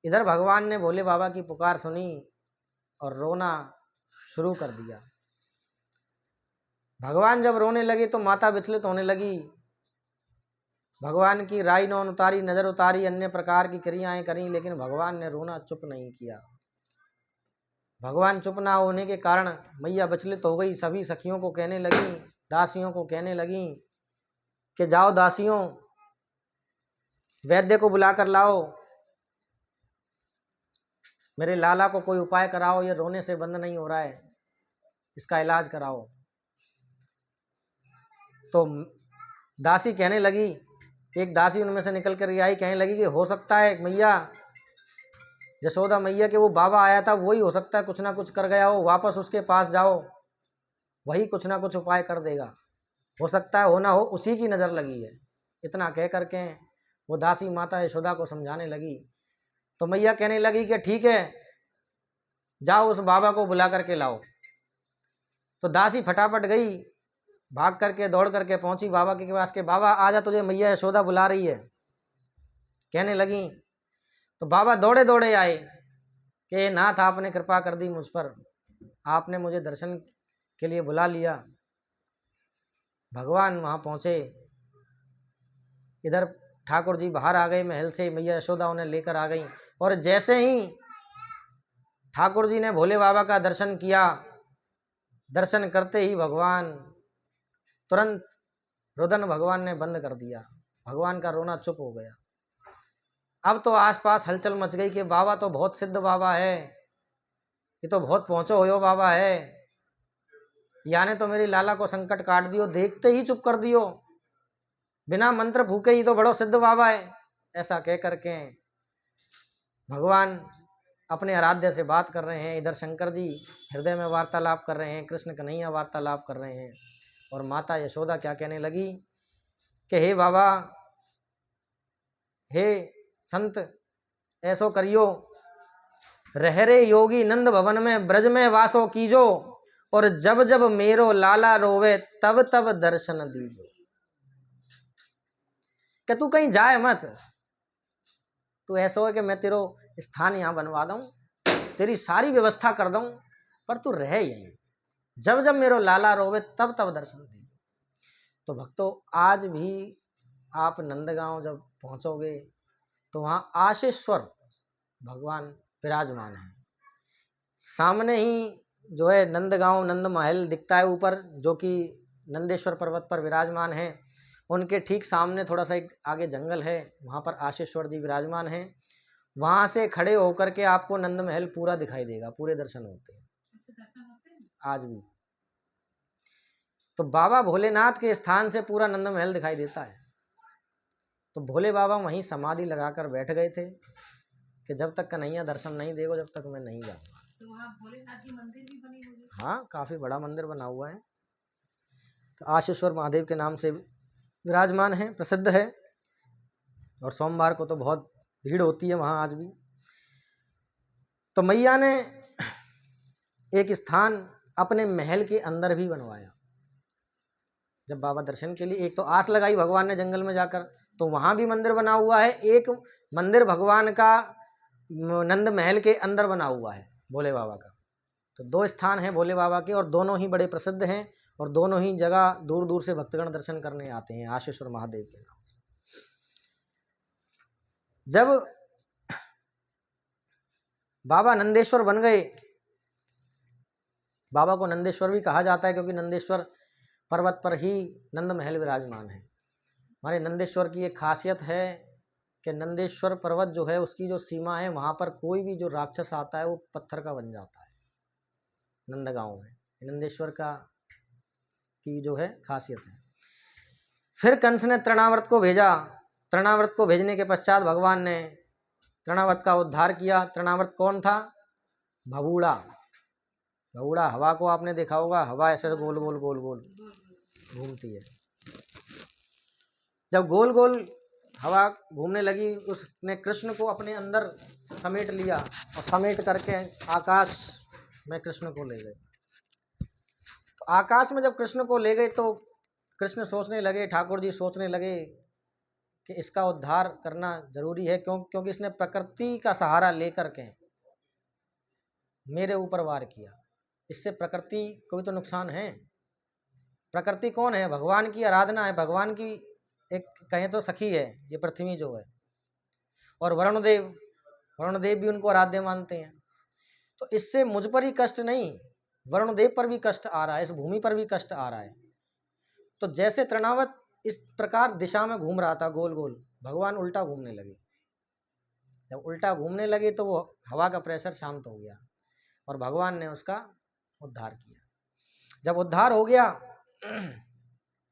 इधर भगवान ने भोले बाबा की पुकार सुनी और रोना शुरू कर दिया। भगवान जब रोने लगे तो माता विचलित होने लगी। भगवान की राई नौन उतारी, नजर उतारी, अन्य प्रकार की क्रियाएं करी, लेकिन भगवान ने रोना चुप नहीं किया। भगवान चुप ना होने के कारण मैया विचलित हो गई। सभी सखियों को कहने लगी, दासियों को कहने लगी कि जाओ दासियों, वैद्य को बुला कर लाओ, मेरे लाला को कोई उपाय कराओ, ये रोने से बंद नहीं हो रहा है, इसका इलाज कराओ। तो दासी कहने लगी, एक दासी उनमें से निकल कर आई, कहने लगी कि हो सकता है मैया, यशोदा मैया के वो बाबा आया था वही हो सकता है कुछ ना कुछ कर गया हो, वापस उसके पास जाओ, वही कुछ ना कुछ उपाय कर देगा, हो सकता है हो ना हो उसी की नज़र लगी है। इतना कह करके वो दासी माता यशोदा को समझाने लगी। तो मैया कहने लगी कि ठीक है, जाओ उस बाबा को बुला करके लाओ। तो दासी फटाफट गई, भाग करके दौड़ करके पहुंची बाबा के पास के, बाबा आजा, तुझे मैया यशोदा बुला रही है कहने लगी। तो बाबा दौड़े दौड़े आए कि नाथ आपने कृपा कर दी मुझ पर, आपने मुझे दर्शन के लिए बुला लिया। भगवान वहाँ पहुँचे। इधर ठाकुर जी बाहर आ गए महल से, मैया यशोदा उन्हें लेकर आ गई। और जैसे ही ठाकुर जी ने भोले बाबा का दर्शन किया, दर्शन करते ही भगवान तुरंत रुदन भगवान ने बंद कर दिया। भगवान का रोना चुप हो गया। अब तो आसपास हलचल मच गई कि बाबा तो बहुत सिद्ध बाबा है, ये तो बहुत पहुँचो हो बाबा है, याने तो मेरी लाला को संकट काट दियो, देखते ही चुप कर दियो, बिना मंत्र फूके ही तो बड़ो सिद्ध बाबा है। ऐसा कह करके भगवान अपने आराध्य से बात कर रहे हैं। इधर शंकर जी हृदय में वार्तालाप कर रहे हैं, कृष्ण कन्हैया वार्तालाप कर रहे हैं। और माता यशोदा क्या कहने लगी कि हे बाबा, हे संत, ऐसो करियो, रहरे योगी नंद भवन में ब्रज में वासो कीजो, और जब जब मेरो लाला रोवे तब तब दर्शन दीजो। कि तू कहीं जाए मत, तू ऐसा हो कि मैं तेरो स्थान यहाँ बनवा दूँ, तेरी सारी व्यवस्था कर दूँ, पर तू रह यहीं, जब जब मेरो लाला रोवे तब तब दर्शन दीजो। तो भक्तों, आज भी आप नंदगांव जब पहुँचोगे तो वहाँ आशेश्वर भगवान विराजमान है। सामने ही जो है नंदगांव नंद महल दिखता है ऊपर, जो कि नंदेश्वर पर्वत पर विराजमान है। उनके ठीक सामने थोड़ा सा एक आगे जंगल है, वहाँ पर आशेश्वर जी विराजमान हैं। वहाँ से खड़े होकर के आपको नंद महल पूरा दिखाई देगा, पूरे दर्शन होते हैं आज भी। तो बाबा भोलेनाथ के स्थान से पूरा नंद महल दिखाई देता है। तो भोले बाबा वहीं समाधि लगाकर बैठ गए थे कि जब तक कन्हैया दर्शन नहीं देगा जब तक मैं नहीं जाऊंगा। तो वहाँ भोलेनाथ जी मंदिर भी बनी हुई है? हाँ, काफ़ी बड़ा मंदिर बना हुआ है। तो आशेश्वर महादेव के नाम से विराजमान है, प्रसिद्ध है। और सोमवार को तो बहुत भीड़ होती है वहाँ आज भी। तो मैया ने एक स्थान अपने महल के अंदर भी बनवाया। जब बाबा दर्शन के लिए, एक तो आस लगाई भगवान ने जंगल में जाकर, तो वहाँ भी मंदिर बना हुआ है। एक मंदिर भगवान का नंद महल के अंदर बना हुआ है भोले बाबा का। तो दो स्थान हैं भोले बाबा के, और दोनों ही बड़े प्रसिद्ध हैं, और दोनों ही जगह दूर दूर से भक्तगण दर्शन करने आते हैं आशेश्वर महादेव के नाम से। जब बाबा नंदेश्वर बन गए। बाबा को नंदेश्वर भी कहा जाता है क्योंकि नंदेश्वर पर्वत पर ही नंद महल विराजमान है। हमारे नंदेश्वर की एक खासियत है कि नंदेश्वर पर्वत जो है उसकी जो सीमा है वहाँ पर कोई भी जो राक्षस आता है वो पत्थर का बन जाता है। नंदगांव में नंदेश्वर का की जो है खासियत है। फिर कंस ने तृणावर्त को भेजा। तृणावर्त को भेजने के पश्चात भगवान ने तृणावर्त का उद्धार किया। तृणावर्त कौन था? भबूड़ा। भबूड़ा हवा को आपने देखा होगा, हवा ऐसे गोल गोल गोल गोल घूमती है। जब गोल गोल हवा घूमने लगी उसने कृष्ण को अपने अंदर समेट लिया और समेट करके आकाश में कृष्ण को ले गए। तो आकाश में जब कृष्ण को ले गए तो कृष्ण सोचने लगे, ठाकुर जी सोचने लगे कि इसका उद्धार करना जरूरी है, क्योंकि इसने प्रकृति का सहारा लेकर के मेरे ऊपर वार किया। इससे प्रकृति को भी तो नुकसान है। प्रकृति कौन है? भगवान की आराधना है, भगवान की एक कहें तो सखी है ये पृथ्वी जो है। और वरुण देव भी उनको आराध्य मानते हैं। तो इससे मुझ पर ही कष्ट नहीं, वरुण देव पर भी कष्ट आ रहा है, इस भूमि पर भी कष्ट आ रहा है। तो जैसे तृणावत इस प्रकार दिशा में घूम रहा था गोल गोल, भगवान उल्टा घूमने लगे। जब उल्टा घूमने लगे तो वो हवा का प्रेशर शांत हो गया और भगवान ने उसका उद्धार किया। जब उद्धार हो गया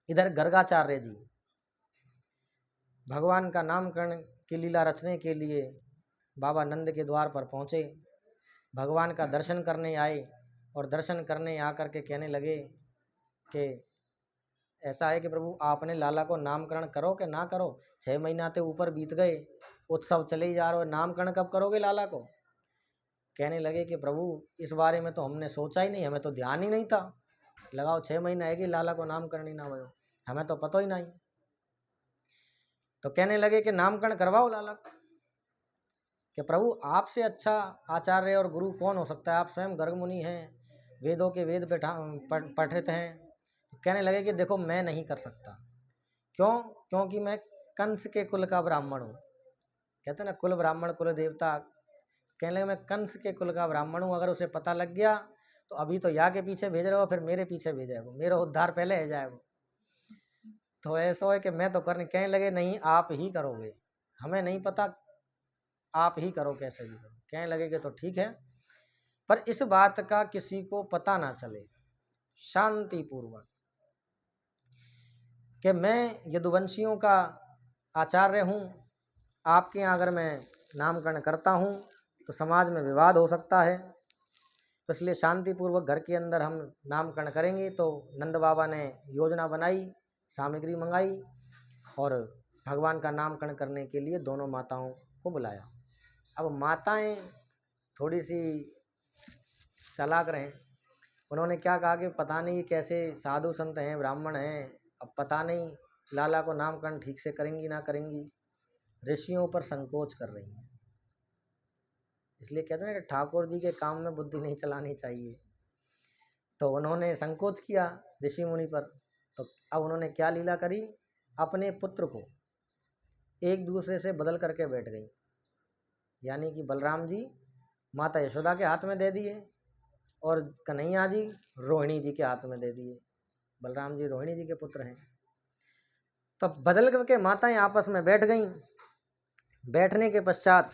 इधर गर्गाचार्य जी भगवान का नामकरण की लीला रचने के लिए बाबा नंद के द्वार पर पहुँचे। भगवान का दर्शन करने आए और दर्शन करने आकर के कहने लगे कि ऐसा है कि प्रभु आपने लाला को नामकरण करो कि ना करो, 6 महीना तो ऊपर बीत गए, उत्सव चले ही जा रहे हो, नामकरण कब करोगे लाला को? कहने लगे कि प्रभु इस बारे में तो हमने सोचा ही नहीं, हमें तो ध्यान ही नहीं था। लगाओ 6 महीना है कि लाला को नामकरण ही ना भयो, हमें तो पता ही नहीं। तो कहने लगे कि नामकरण करवाओ लाला को। कि प्रभु आपसे अच्छा आचार्य और गुरु कौन हो सकता है? आप स्वयं गर्ग मुनि हैं, वेदों के वेद पठित हैं। कहने लगे कि देखो मैं नहीं कर सकता। क्यों? क्योंकि मैं कंस के कुल का ब्राह्मण हूँ। कहते हैं ना कुल ब्राह्मण कुल देवता। कहने लगे मैं कंस के कुल का ब्राह्मण हूँ, अगर उसे पता लग गया तो अभी तो या के पीछे भेज रहे हो, फिर मेरे पीछे भेजेगा, मेरा उद्धार पहले है जाएगा। तो ऐसा है कि मैं तो करने। कहने लगे नहीं आप ही करोगे, हमें नहीं पता, आप ही करो कैसे भी करो। कहने लगे कि तो ठीक है, पर इस बात का किसी को पता ना चले, शांतिपूर्वक, कि मैं यदुवंशियों का आचार्य हूँ। आपके यहाँ अगर मैं नामकरण करता हूँ तो समाज में विवाद हो सकता है, तो इसलिए शांतिपूर्वक घर के अंदर हम नामकरण करेंगे। तो नंद बाबा ने योजना बनाई, सामग्री मंगाई और भगवान का नामकरण करने के लिए दोनों माताओं को बुलाया। अब माताएं थोड़ी सी चालाक रहें। उन्होंने क्या कहा कि पता नहीं कैसे साधु संत हैं, ब्राह्मण हैं, अब पता नहीं लाला को नामकरण ठीक से करेंगी ना करेंगी। ऋषियों पर संकोच कर रही हैं। इसलिए कहते हैं कि ठाकुर जी के काम में बुद्धि नहीं चलानी चाहिए। तो उन्होंने संकोच किया ऋषि मुनि पर। तो अब उन्होंने क्या लीला करी, अपने पुत्र को एक दूसरे से बदल करके बैठ गई। यानी कि बलराम जी माता यशोदा के हाथ में दे दिए और कन्हैया जी रोहिणी जी के हाथ में दे दिए। बलराम जी रोहिणी जी के पुत्र हैं। तो बदल करके माताएं आपस में बैठ गईं। बैठने के पश्चात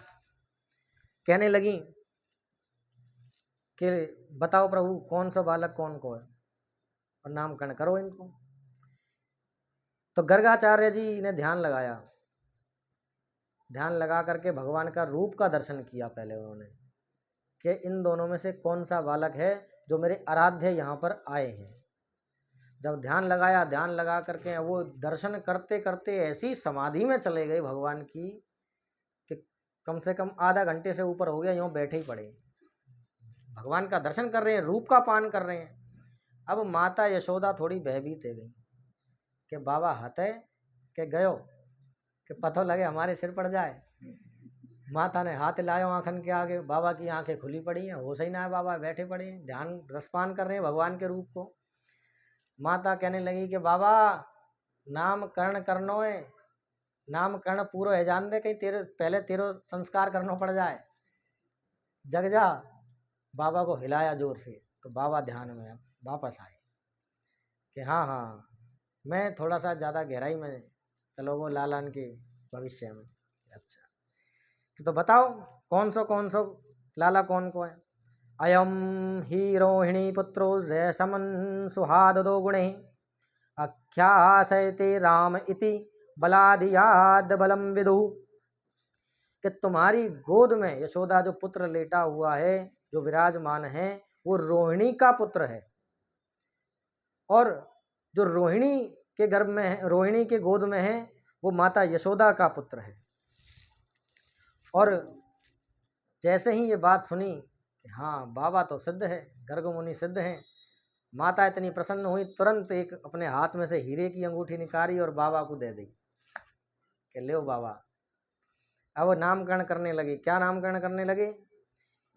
कहने लगी कि बताओ प्रभु कौन सा बालक कौन को है और नामकरण करो इनको। तो गर्गाचार्य जी ने ध्यान लगाया, ध्यान लगा करके भगवान का रूप का दर्शन किया पहले उन्होंने, कि इन दोनों में से कौन सा बालक है जो मेरे आराध्य यहाँ पर आए हैं। जब ध्यान लगाया, ध्यान लगा करके वो दर्शन करते करते ऐसी समाधि में चले गए भगवान की कि कम से कम आधा घंटे से ऊपर हो गया, यूँ बैठे ही पड़े। भगवान का दर्शन कर रहे हैं, रूप का पान कर रहे हैं। अब माता यशोदा थोड़ी भयभीत हो गई कि बाबा हते के गयो कि पतो लगे हमारे सिर पड़ जाए। माता ने हाथ लायो आँखन के आगे, बाबा की आंखें खुली पड़ी हैं, होश ही ना है, बाबा बैठे पड़े हैं, ध्यान रसपान कर रहे हैं भगवान के रूप को। माता कहने लगी कि बाबा नामकरण करनो है, नामकरण पूरा है जान दे, कहीं तेरे पहले तेरो संस्कार करना पड़ जाए। जग जा। बाबा को हिलाया जोर से, तो बाबा ध्यान में वापस आए कि हाँ हाँ, मैं थोड़ा सा ज़्यादा गहराई में चलो वो लालन के भविष्य में। अच्छा, तो बताओ कौन सो लाला कौन को है? अयम ही रोहिणी पुत्रो जयसमन सुहादो गुणे आख्यासयते राम इति बलादियाद बलम विदु। कि तुम्हारी गोद में यशोदा जो पुत्र लेटा हुआ है, जो विराजमान है, वो रोहिणी का पुत्र है। और जो रोहिणी के गर्भ में है, रोहिणी के गोद में है, वो माता यशोदा का पुत्र है। और जैसे ही ये बात सुनी कि हाँ बाबा तो सिद्ध है, गर्ग मुनि सिद्ध हैं, माता इतनी प्रसन्न हुई, तुरंत एक अपने हाथ में से हीरे की अंगूठी निकाली और बाबा को दे दी कि ले बाबा। अब वो नामकरण करने लगे। क्या नामकरण करने लगे?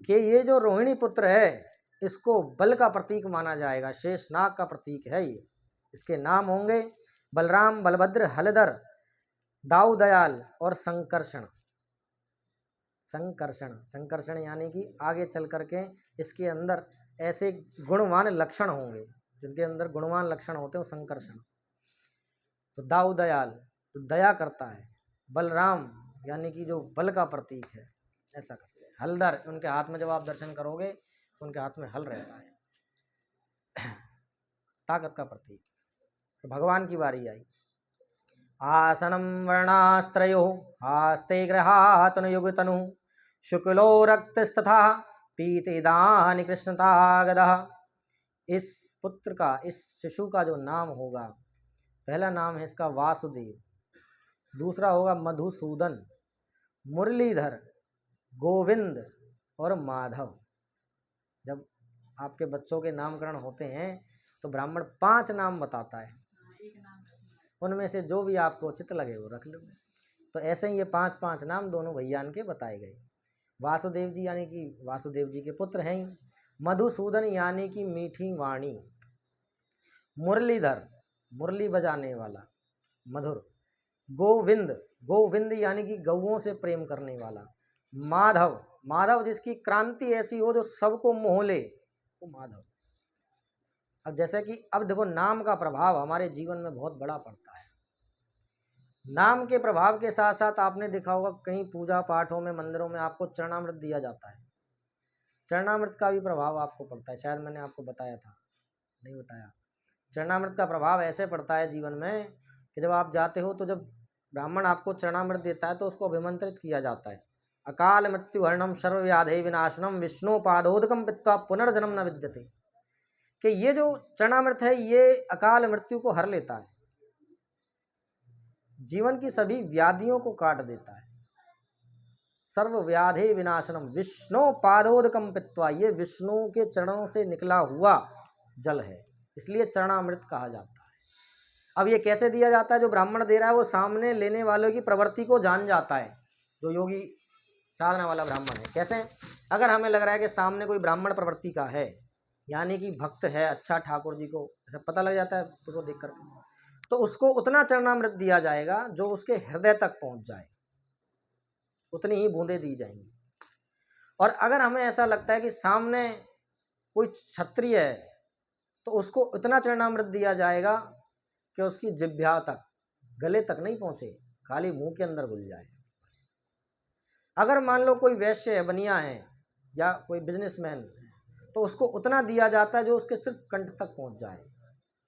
कि ये जो रोहिणी पुत्र है, इसको बल का प्रतीक माना जाएगा, शेषनाग का प्रतीक है ये। इसके नाम होंगे बलराम, बलभद्र, हलधर, दाऊ दयाल और संकर्षण। संकर्षण, संकर्षण यानी कि आगे चल करके इसके अंदर ऐसे गुणवान लक्षण होंगे, जिनके अंदर गुणवान लक्षण होते हैं, संकर्षण। तो दाऊ दयाल तो दया करता है, बलराम यानी कि जो बल का प्रतीक है, ऐसा करते हैं। हलधर, उनके हाथ में जब आप दर्शन करोगे तो उनके हाथ में हल रहता है, ताकत का प्रतीक। तो भगवान की बारी आई। आसनम वर्णास्त्रयो आस्ते ग्रहातनु युगतनु शुक्लो रक्तस्तथा पीतेदानि कृष्णता गदः। इस पुत्र का, इस शिशु का जो नाम होगा, पहला नाम है इसका वासुदेव, दूसरा होगा मधुसूदन, मुरलीधर, गोविंद और माधव। जब आपके बच्चों के नामकरण होते हैं तो ब्राह्मण 5 नाम बताता है, एक नाम रखना है। उनमें से जो भी आपको उचित लगे वो रख लो। तो ऐसे ही ये 5 नाम दोनों भैयान के बताए गए। वासुदेव जी यानी कि वासुदेव जी के पुत्र हैं ही। मधुसूदन यानी कि मीठी वाणी। मुरलीधर, मुरली बजाने वाला, मधुर। गोविंद, गोविंद यानी कि गौओं से प्रेम करने वाला। माधव, माधव जिसकी क्रांति ऐसी हो जो सबको मोह ले, वो माधव। अब जैसे कि अब देखो, नाम का प्रभाव हमारे जीवन में बहुत बड़ा पड़ता है। नाम के प्रभाव के साथ साथ आपने देखा होगा कहीं पूजा पाठों में, मंदिरों में आपको चरणामृत दिया जाता है। चरणामृत का भी प्रभाव आपको पड़ता है, शायद मैंने आपको बताया था, नहीं बताया। चरणामृत का प्रभाव ऐसे पड़ता है जीवन में कि जब आप जाते हो तो जब ब्राह्मण आपको चरणामृत देता है तो उसको अभिमंत्रित किया जाता है। अकाल मृत्यु हरणम सर्वव्याधि विनाशनम विष्णु पादोदकम पित्वा पुनर्जन्म न विद्यते। कि ये जो चरणामृत है ये अकाल मृत्यु को हर लेता है, जीवन की सभी व्याधियों को काट देता है। सर्व व्याधि विनाशनम विष्णु पादोदकम पित्वा, ये विष्णु के चरणों से निकला हुआ जल है, इसलिए चरणामृत कहा जाता है। अब ये कैसे दिया जाता है? जो ब्राह्मण दे रहा है वो सामने लेने वालों की प्रवृत्ति को जान जाता है, जो योगी साधना वाला ब्राह्मण है। कैसे? अगर हमें लग रहा है कि सामने कोई ब्राह्मण प्रवृत्ति का है, यानी कि भक्त है, अच्छा ठाकुर जी को ऐसा पता लग जाता है तो देख कर, तो उसको उतना चरणामृत दिया जाएगा जो उसके हृदय तक पहुंच जाए, उतनी ही बूंदें दी जाएंगी। और अगर हमें ऐसा लगता है कि सामने कोई क्षत्रिय है तो उसको इतना चरणामृत दिया जाएगा कि उसकी जिह्वा तक, गले तक नहीं पहुंचे, खाली मुंह के अंदर घुल जाए। अगर मान लो कोई वैश्य है, बनिया है, या कोई बिजनेसमैन, तो उसको उतना दिया जाता है जो उसके सिर्फ कंठ तक पहुंच जाए,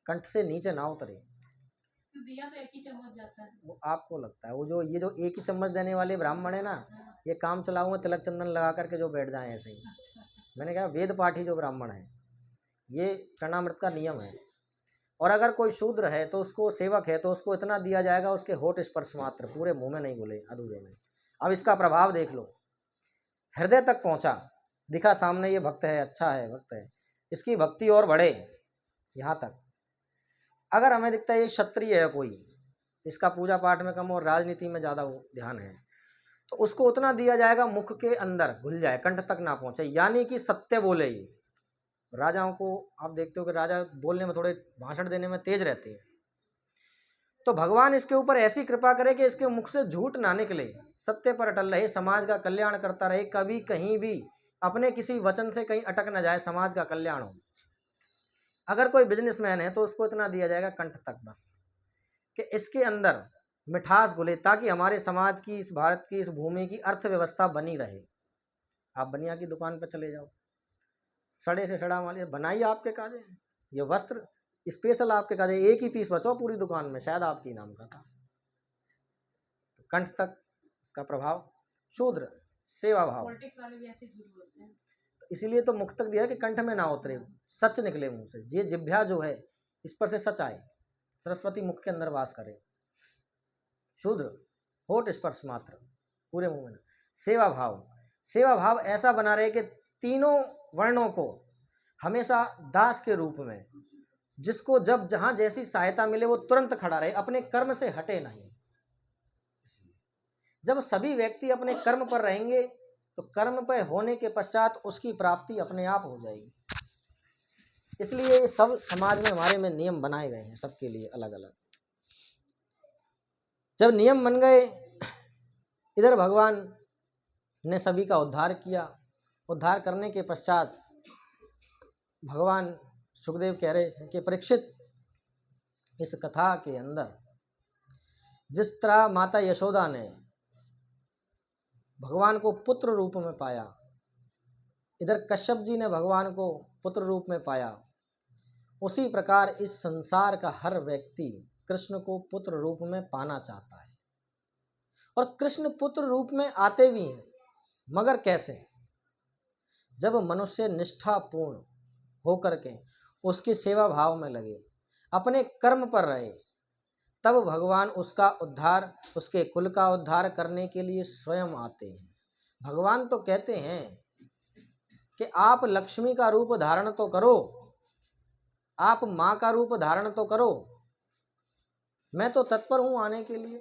कंठ से नीचे ना उतरे। तो दिया तो एक ही चम्मच जाता है। वो आपको लगता है, वो जो ये जो एक ही चम्मच देने वाले ब्राह्मण है ना, ये काम चलाऊंगा तिलक चंदन लगा करके जो बैठ जाए ऐसे ही। मैंने कहा वेद पाठी जो ब्राह्मण है, ये चरणामृत का नियम है। और अगर कोई शूद्र है तो उसको, सेवक है तो उसको इतना दिया जाएगा उसके होठ स्पर्श मात्र, पूरे मुंह में नहीं बोले, अधूरे में। अब इसका प्रभाव देख लो, हृदय तक पहुंचा, दिखा सामने ये भक्त है, अच्छा है, भक्त है, इसकी भक्ति और बढ़े यहाँ तक। अगर हमें दिखता है ये क्षत्रिय है कोई, इसका पूजा पाठ में कम और राजनीति में ज़्यादा ध्यान है, तो उसको उतना दिया जाएगा मुख के अंदर घुल जाए, कंठ तक ना पहुंचे, यानी कि सत्य बोले। ये राजाओं को आप देखते हो कि राजा बोलने में, थोड़े भाषण देने में तेज रहते हैं, तो भगवान इसके ऊपर ऐसी कृपा करे कि इसके मुख से झूठ ना निकले, सत्य पर अटल रहे, समाज का कल्याण करता रहे, कभी कहीं भी अपने किसी वचन से कहीं अटक न जाए, समाज का कल्याण हो। अगर कोई बिजनेसमैन है तो उसको इतना दिया जाएगा कंठ तक बस, कि इसके अंदर मिठास घुले, ताकि हमारे समाज की, इस भारत की, इस भूमि की अर्थव्यवस्था बनी रहे। आप बनिया की दुकान पर चले जाओ, सड़े से सड़ा माल बनाइए आपके काजे, ये वस्त्र स्पेशल आपके काजे, एक ही पीस बचाओ पूरी दुकान में, शायद आपकी नाम का था। तो कंठ तक इसका प्रभाव। शूद्र सेवा भाव, पॉलिटिक्स वाले भी ऐसे झूठ बोलते हैं। इसीलिए तो मुख तक दिया है कि कंठ में ना उतरे, सच निकले मुंह से। ये जिह्वा जो है इस पर से सच आए, सरस्वती मुख के अंदर वास करे। शूद्र होठ स्पर्श मात्र, पूरे मुंह में ना। सेवा भाव, सेवा भाव ऐसा बना रहे कि तीनों वर्णों को हमेशा दास के रूप में, जिसको जब जहां जैसी सहायता मिले वो तुरंत खड़ा रहे, अपने कर्म से हटे नहीं। जब सभी व्यक्ति अपने कर्म पर रहेंगे तो कर्म पर होने के पश्चात उसकी प्राप्ति अपने आप हो जाएगी। इसलिए ये सब समाज में हमारे में नियम बनाए गए हैं, सबके लिए अलग अलग। जब नियम बन गए, इधर भगवान ने सभी का उद्धार किया। उद्धार करने के पश्चात भगवान सुखदेव कह रहे हैं कि परीक्षित, इस कथा के अंदर जिस तरह माता यशोदा ने भगवान को पुत्र रूप में पाया, इधर कश्यप जी ने भगवान को पुत्र रूप में पाया, उसी प्रकार इस संसार का हर व्यक्ति कृष्ण को पुत्र रूप में पाना चाहता है। और कृष्ण पुत्र रूप में आते भी हैं, मगर कैसे? जब मनुष्य निष्ठापूर्ण होकर के उसकी सेवा भाव में लगे, अपने कर्म पर रहे, तब भगवान उसका उद्धार, उसके कुल का उद्धार करने के लिए स्वयं आते हैं। भगवान तो कहते हैं कि आप लक्ष्मी का रूप धारण तो करो, आप माँ का रूप धारण तो करो, मैं तो तत्पर हूँ आने के लिए।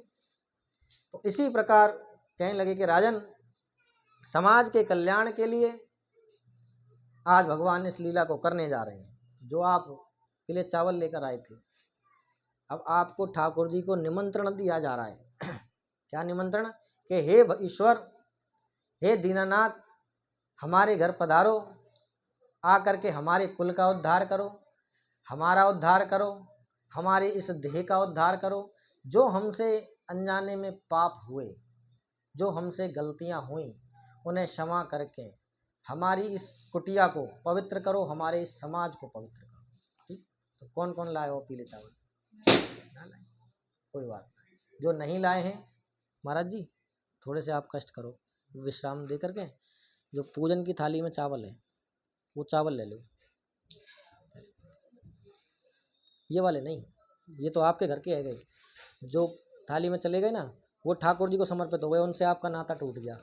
तो इसी प्रकार कहने लगे कि राजन, समाज के कल्याण के लिए आज भगवान इस लीला को करने जा रहे हैं। जो आप के लिए चावल लेकर आए थे, अब आपको ठाकुर जी को निमंत्रण दिया जा रहा है। क्या निमंत्रण? कि हे ईश्वर, हे दीनानाथ, हमारे घर पधारो, आकर के हमारे कुल का उद्धार करो, हमारा उद्धार करो, हमारे इस देह का उद्धार करो। जो हमसे अनजाने में पाप हुए, जो हमसे गलतियां हुई, उन्हें क्षमा करके हमारी इस कुटिया को पवित्र करो, हमारे इस समाज को पवित्र करो। ठीक? तो कौन कौन लाए हो पीले चावल? ना लाए, कोई बात नहीं। जो नहीं लाए हैं, महाराज जी थोड़े से आप कष्ट करो, विश्राम दे करके जो पूजन की थाली में चावल है वो चावल ले लो। ये वाले नहीं, ये तो आपके घर के है गए। जो थाली में चले गए ना, वो ठाकुर जी को समर्पित हो गए, उनसे आपका नाता टूट गया।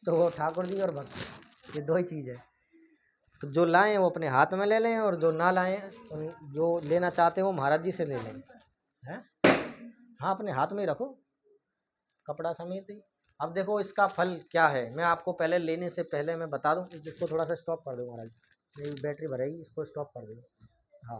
तो वो ठाकुर जी और भक्त, ये दो ही चीज़ है। तो जो लाएं वो अपने हाथ में ले लें, और जो ना लाएं, जो लेना चाहते हैं वो महाराज जी से ले लें। हैं? हाँ, अपने हाथ में ही रखो, कपड़ा समेत ही। अब देखो इसका फल क्या है, मैं आपको पहले लेने से पहले मैं बता दूं। इसको थोड़ा सा स्टॉप कर दो महाराज, मेरी बैटरी भरेगी, इसको स्टॉप कर दो। हाँ,